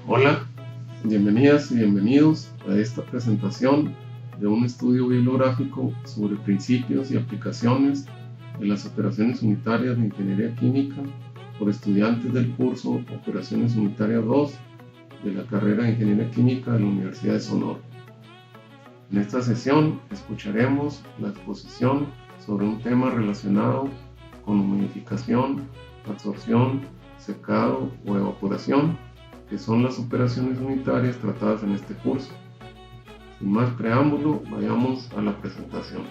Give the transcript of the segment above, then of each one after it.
Hola, bienvenidas y bienvenidos a esta presentación de un estudio bibliográfico sobre principios y aplicaciones de las operaciones unitarias de ingeniería química por estudiantes del curso Operaciones Unitarias 2 de la carrera de Ingeniería Química de la Universidad de Sonora. En esta sesión escucharemos la exposición sobre un tema relacionado con humidificación, absorción, secado o evaporación, que son las operaciones unitarias tratadas en este curso. Sin más preámbulo, vayamos a la presentación.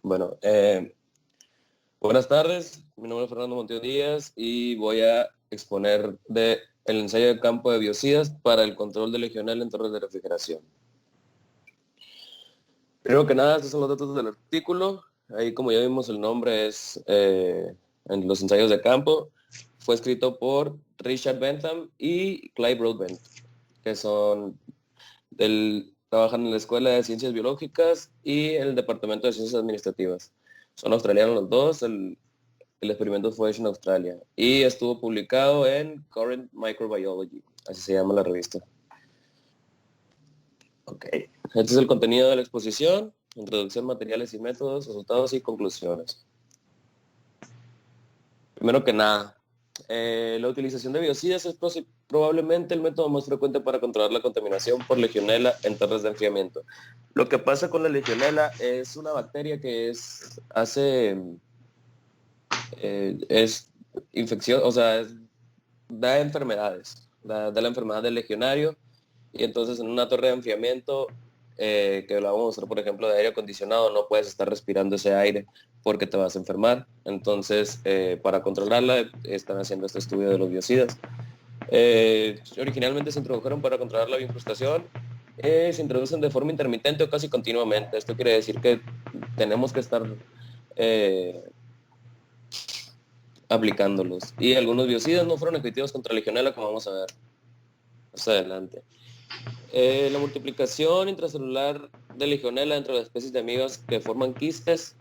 Bueno, buenas tardes, mi nombre es Fernando Montiel Díaz y voy a exponer el ensayo de campo de biocidas para el control de legionela en torres de refrigeración. Primero que nada, estos son los datos del artículo. Ahí, como ya vimos, el nombre es en los ensayos de campo. Fue escrito por Richard Bentham y Clive Broadbent, que trabajan en la Escuela de Ciencias Biológicas y en el Departamento de Ciencias Administrativas. Son australianos los dos, el experimento fue hecho en Australia y estuvo publicado en Current Microbiology, así se llama la revista. Ok, este es el contenido de la exposición: introducción, materiales y métodos, resultados y conclusiones. Primero que nada, la utilización de biocidas es probablemente el método más frecuente para controlar la contaminación por legionela en torres de enfriamiento. Lo que pasa con la legionela es una bacteria que es infección, o sea, da enfermedades, da la enfermedad del legionario, y entonces en una torre de enfriamiento, que la vamos a mostrar por ejemplo de aire acondicionado, no puedes estar respirando ese aire porque te vas a enfermar. Entonces, para controlarla, están haciendo este estudio de los biocidas. Originalmente se introdujeron para controlar la bioincrustación. Se introducen de forma intermitente o casi continuamente. Esto quiere decir que tenemos que estar aplicándolos. Y algunos biocidas no fueron efectivos contra legionela, como vamos a ver más adelante. La multiplicación intracelular de legionela entre las especies de amibas que forman quistes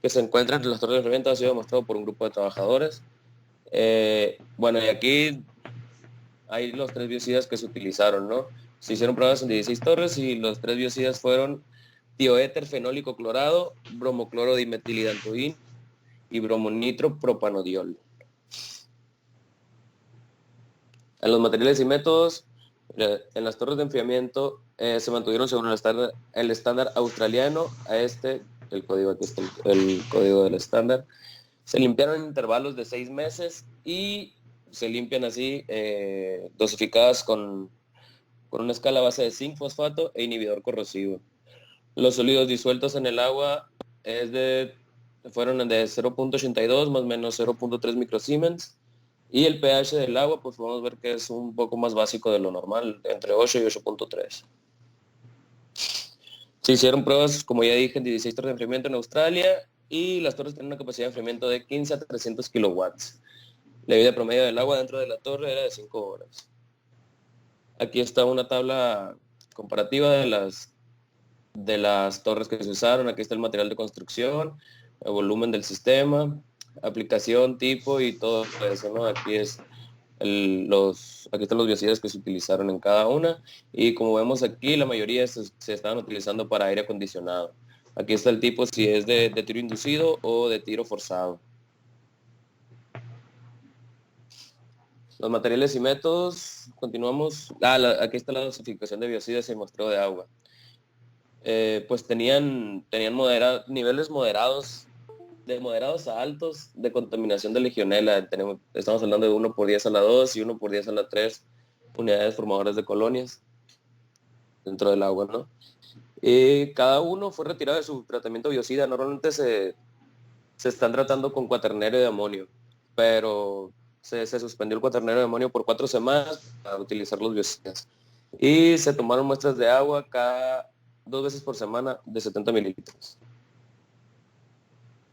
que se encuentran entre las torres de fermento ha sido demostrado por un grupo de trabajadores. Bueno, y aquí hay los 3 biocidas que se utilizaron, ¿no? Se hicieron pruebas en 16 torres y los 3 biocidas fueron tioéter fenólico clorado, bromocloro dimetilhidantoín y bromonitro propanodiol. En los materiales y métodos, en las torres de enfriamiento se mantuvieron según el estándar australiano. El código, aquí está el código del estándar. Se limpiaron en intervalos de 6 meses y se limpian así, dosificadas con una escala base de zinc, fosfato e inhibidor corrosivo. Los sólidos disueltos en el agua fueron de 0.82 más o menos 0.3 microsiemens. Y el pH del agua, pues podemos ver que es un poco más básico de lo normal, entre 8 y 8.3. Se hicieron pruebas, como ya dije, en 16 torres de enfriamiento en Australia, y las torres tienen una capacidad de enfriamiento de 15 a 300 kilowatts. La vida promedio del agua dentro de la torre era de 5 horas. Aquí está una tabla comparativa de las torres que se usaron. Aquí está el material de construcción, el volumen del sistema, aplicación, tipo y todo eso, ¿no? Aquí están los biocidas que se utilizaron en cada una, y como vemos aquí, la mayoría se estaban utilizando para aire acondicionado. Aquí está el tipo, si es de tiro inducido o de tiro forzado. Los materiales y métodos, continuamos. Aquí está la dosificación de biocidas y muestreo de agua. Pues tenían niveles moderados, de moderados a altos de contaminación de legionela. Estamos hablando de 1 por 10 a la 2 y 1 por 10 a la 3 unidades formadoras de colonias dentro del agua, ¿no? Y cada uno fue retirado de su tratamiento biocida. Normalmente se están tratando con cuaternero de amonio, pero se suspendió el cuaternero de amonio por 4 semanas para utilizar los biocidas. Y se tomaron muestras de agua cada 2 veces por semana de 70 mililitros.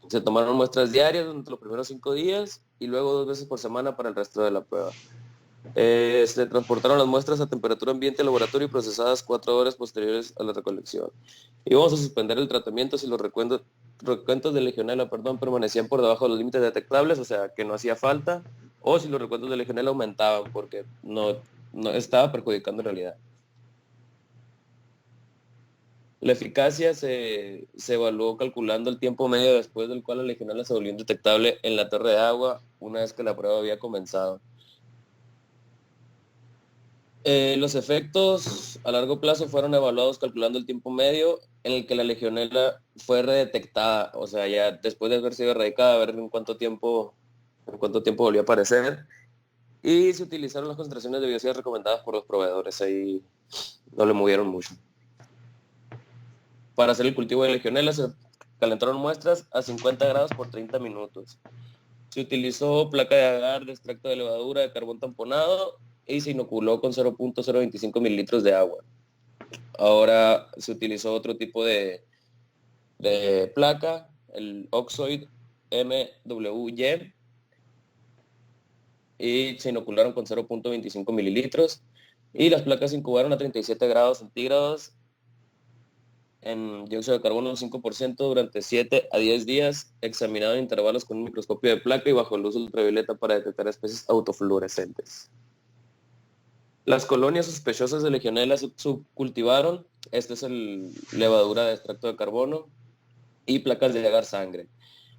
Se tomaron muestras diarias durante los primeros 5 días y luego 2 veces por semana para el resto de la prueba. Se transportaron las muestras a temperatura ambiente al laboratorio y procesadas 4 horas posteriores a la recolección. Y vamos a suspender el tratamiento si los recuentos de legionela permanecían por debajo de los límites detectables, o sea, que no hacía falta, o si los recuentos de legionela aumentaban, porque no estaba perjudicando en realidad. La eficacia se evaluó calculando el tiempo medio después del cual la legionela se volvió indetectable en la torre de agua una vez que la prueba había comenzado. Los efectos a largo plazo fueron evaluados calculando el tiempo medio en el que la legionela fue redetectada, o sea, ya después de haber sido erradicada, a ver en cuánto tiempo volvió a aparecer, y se utilizaron las concentraciones de biocidas recomendadas por los proveedores, ahí no le movieron mucho. Para hacer el cultivo de legionela se calentaron muestras a 50 grados por 30 minutos. Se utilizó placa de agar de extracto de levadura de carbón tamponado y se inoculó con 0.025 mililitros de agua. Ahora se utilizó otro tipo de placa, el Oxoid MWY, y se inocularon con 0.25 mililitros. Y las placas se incubaron a 37 grados centígrados en dióxido de carbono un 5% durante 7 a 10 días, examinado en intervalos con un microscopio de placa y bajo luz ultravioleta para detectar especies autofluorescentes. Las colonias sospechosas de legionela se subcultivaron. Este es el levadura de extracto de carbono y placas de agar sangre.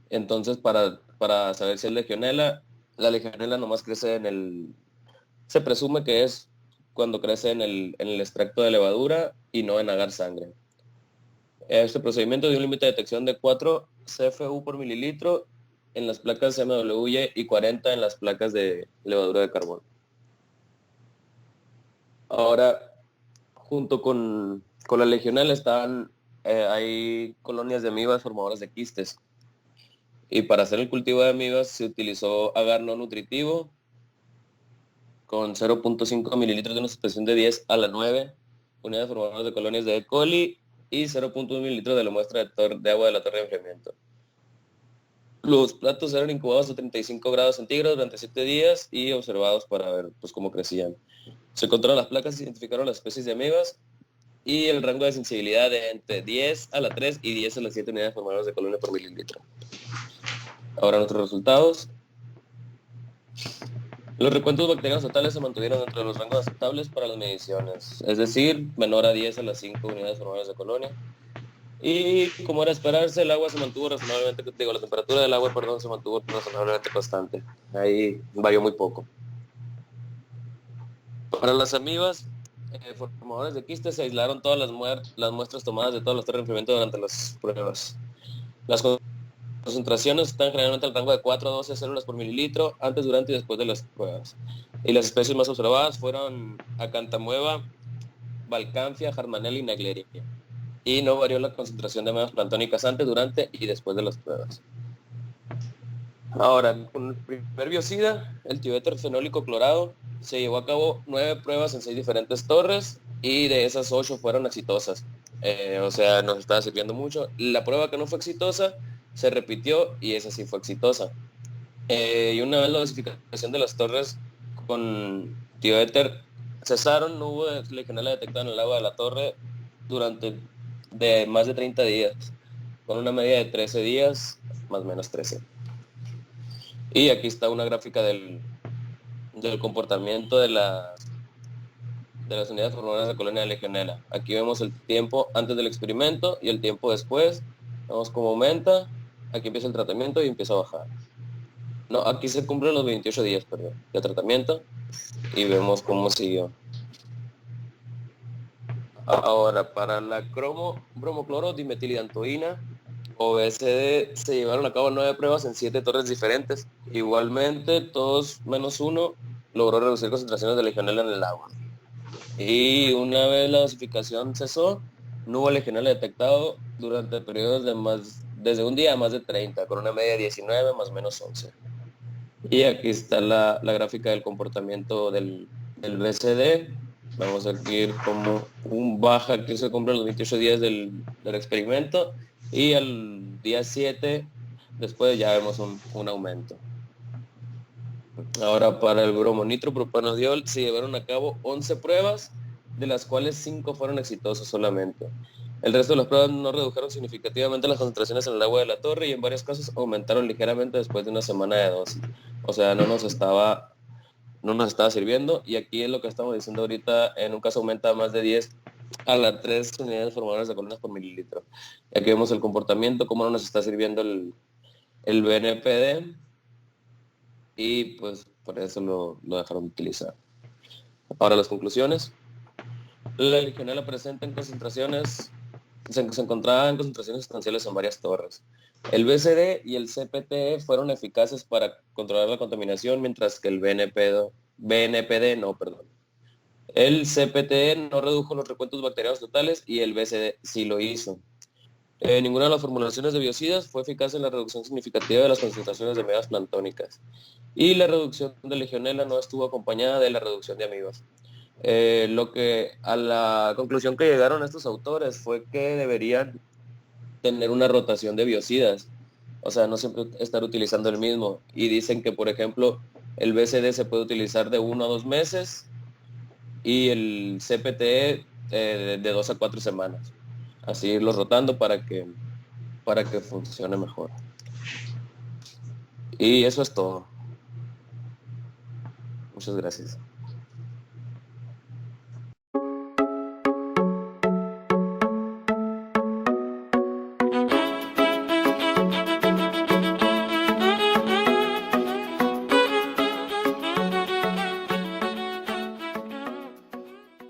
Entonces, para saber si es legionela, la legionela nomás crece se presume que es cuando crece en el extracto de levadura y no en agar sangre. Este procedimiento dio un límite de detección de 4 CFU por mililitro en las placas MWY y 40 en las placas de levadura de carbono. Ahora, junto con la legionela hay colonias de amibas formadoras de quistes. Y para hacer el cultivo de amibas se utilizó agar no nutritivo con 0.5 mililitros de una suspensión de 10 a la 9 unidades formadoras de colonias de E. coli y 0.1 mililitros de la muestra de agua de la torre de enfriamiento. Los platos eran incubados a 35 grados centígrados durante 7 días y observados para ver pues, cómo crecían. Se encontraron las placas, se identificaron las especies de amibas y el rango de sensibilidad de entre 10 a la 3 y 10 a las 7 unidades formadoras de colonia por mililitro. Ahora nuestros resultados. Los recuentos bacterianos totales se mantuvieron dentro de los rangos aceptables para las mediciones, es decir, menor a 10 a las 5 unidades formadoras de colonia. Y como era esperarse, el agua se mantuvo razonablemente, la temperatura del agua, se mantuvo razonablemente constante. Ahí varió muy poco. Para las amibas formadores de quistes se aislaron todas las muestras tomadas de todas las torres de enfriamiento durante las pruebas. Las concentraciones están generalmente en el rango de 4 a 12 células por mililitro antes, durante y después de las pruebas. Y las especies más observadas fueron Acantamueva, Balcanfia, Hartmanella y Nagleria. Y no varió la concentración de amebas planctónicas antes, durante y después de las pruebas. Ahora, con el primer biocida, el tioéter fenólico clorado, se llevó a cabo 9 pruebas en 6 diferentes torres y de esas 8 fueron exitosas. O sea, nos estaba sirviendo mucho. La prueba que no fue exitosa se repitió y esa sí fue exitosa. Y una vez la dosificación de las torres con tioéter cesaron, no hubo legionela detectada en el agua de la torre durante más de 30 días, con una media de 13 días, más o menos 13. Y aquí está una gráfica del comportamiento de las unidades formadoras de colonia de legionela. Aquí vemos el tiempo antes del experimento y el tiempo después. Vemos cómo aumenta. Aquí empieza el tratamiento y empieza a bajar. No, aquí se cumplen los 28 días, de tratamiento y vemos cómo siguió. Ahora, para la bromocloro dimetilidantoína o BSD se llevaron a cabo 9 pruebas en 7 torres diferentes. Igualmente, todos menos uno logró reducir concentraciones de legionela en el agua. Y una vez la dosificación cesó, no hubo legionela detectado durante periodos desde un día a más de 30, con una media de 19 más o menos 11. Y aquí está la gráfica del comportamiento del BCD. Vamos a ir como un baja que se compra los 28 días del experimento y al día 7 después ya vemos un aumento. Ahora, para el bromonitropropanoidiol se llevaron a cabo 11 pruebas, de las cuales 5 fueron exitosas solamente. El resto de las pruebas no redujeron significativamente las concentraciones en el agua de la torre y en varios casos aumentaron ligeramente después de una semana de dosis. O sea, no nos estaba sirviendo, y aquí es lo que estamos diciendo ahorita, en un caso aumenta más de 10 a las 3 unidades formadoras de colonias por mililitro. Y aquí vemos el comportamiento, cómo no nos está sirviendo el BNPD, y pues por eso lo dejaron de utilizar. Ahora las conclusiones. La legionela presente en concentraciones, se encontraba en concentraciones sustanciales en varias torres. El BCD y el CPT fueron eficaces para controlar la contaminación, mientras que el BNPD no, perdón. El CPT no redujo los recuentos bacterianos totales y el BCD sí lo hizo. Ninguna de las formulaciones de biocidas fue eficaz en la reducción significativa de las concentraciones de amibas planctónicas. Y la reducción de legionela no estuvo acompañada de la reducción de amibas. A la conclusión que llegaron estos autores fue que deberían tener una rotación de biocidas, o sea, no siempre estar utilizando el mismo. Y dicen que, por ejemplo, el BCD se puede utilizar de 1 a 2 meses y el CPT de 2 a 4 semanas. Así irlos rotando para que funcione mejor. Y eso es todo. Muchas gracias.